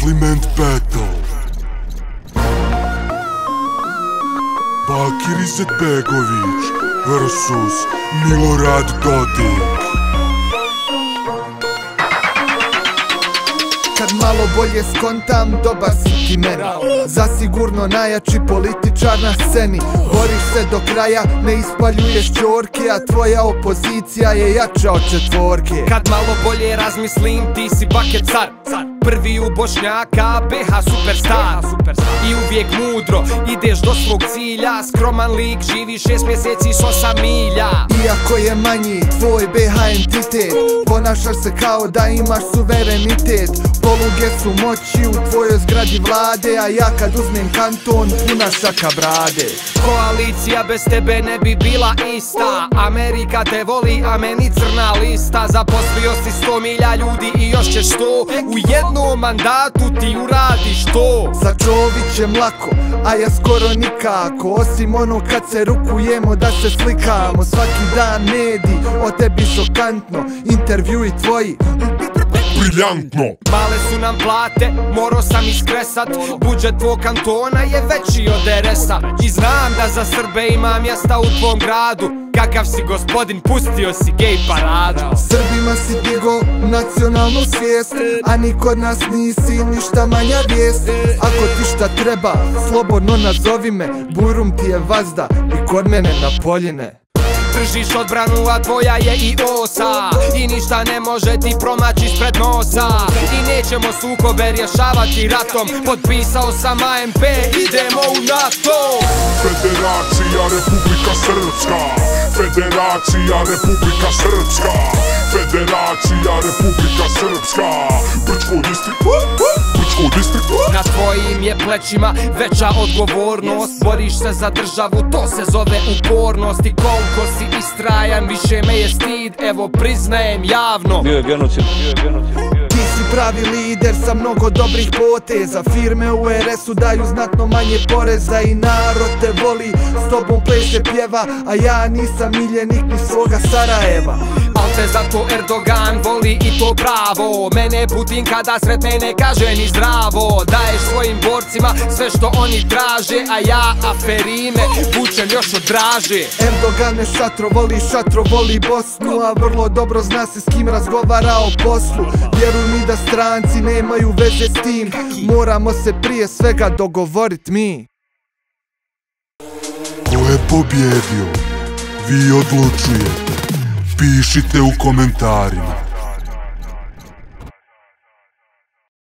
Compliment battle. Bakir Izetbegović versus Milorad Dodik. Kad malo bolje skontam, dobar si ti meni. Zasigurno najjači političar na sceni. Boriš se do kraja, ne ispaljuješ ćorke, a tvoja opozicija je jača od četvorke. Kad malo bolje razmislim, ti si baket car, prvi u Bošnjaka, BH superstar. I uvijek mudro ideš do svog cilja, skroman lik, živiš 6 mjeseci s 8 milja. Iako je manji tvoj BH entitet, ponašaš se kao da imaš suverenitet. Poluge su moći u tvojoj zgradi vlade, a ja kad uzmem kanton, puna šaka brade. Koalicija bez tebe ne bi bila ista. Amerika te voli, a meni crna lista. Zaposlio si 100 milja ljudi i još ćeš to. U jednom mandatu ti uradiš to. Sa Čovićem lako, a ja skoro nikako. Osim ono kad se rukujemo da se slikamo. Svaki dan mediji, o tebi šokantno. Intervjui tvoji Briljantno. Male su nam plate, morao sam iskresat. Budžet tvog kantona je veći od RS-a. I znam da za Srbe ima mjesta u tvom gradu. Kakav si gospodin, pustio si gej paradu. Srbima si digo nacionalnu svijest, a ni kod nas nisi ništa manja vijest. Ako ti šta treba, slobodno nazovi me. Burum ti je vazda i kod mene na Poljine. Držiš odbranu, a tvoja je i osa. I ništa ne može ti promaći ispred nosa. I nećemo sukobe rješavati ratom. Potpisao sam AMP, idemo u NATO. Federacija Republika Srpska. Federacija Republika Srpska. Federacija Republika Srpska. Brčko distrikt. Brčko distrikt. Na tvojim je plećima veća odgovornost. Boriš se za državu, to se zove upornost. I koliko si istrajan, više me je stid. Evo priznajem javno, bio je genocid. Ti si pravi lider sa mnogo dobrih poteza. Firme u RS-u daju znatno manje poreza. I narod te voli, s tobom pleše pjeva. A ja nisam miljenik ni svoga Sarajeva. al te zato Erdogan voli i to pravo. Mene Putin kada sretne ne kaže ni zdravo. Daješ svojim borcima sve što oni traže, a ja aferine vučem još od draže. Erdogan ne šatro voli Bosnu, a vrlo dobro zna se s kim razgovara o poslu. Vjeruj mi da stranci nemaju veze s tim, moramo se prije svega dogovorit mi. Ko je pobjedio? Vi odlučujete. Pišite u komentarima.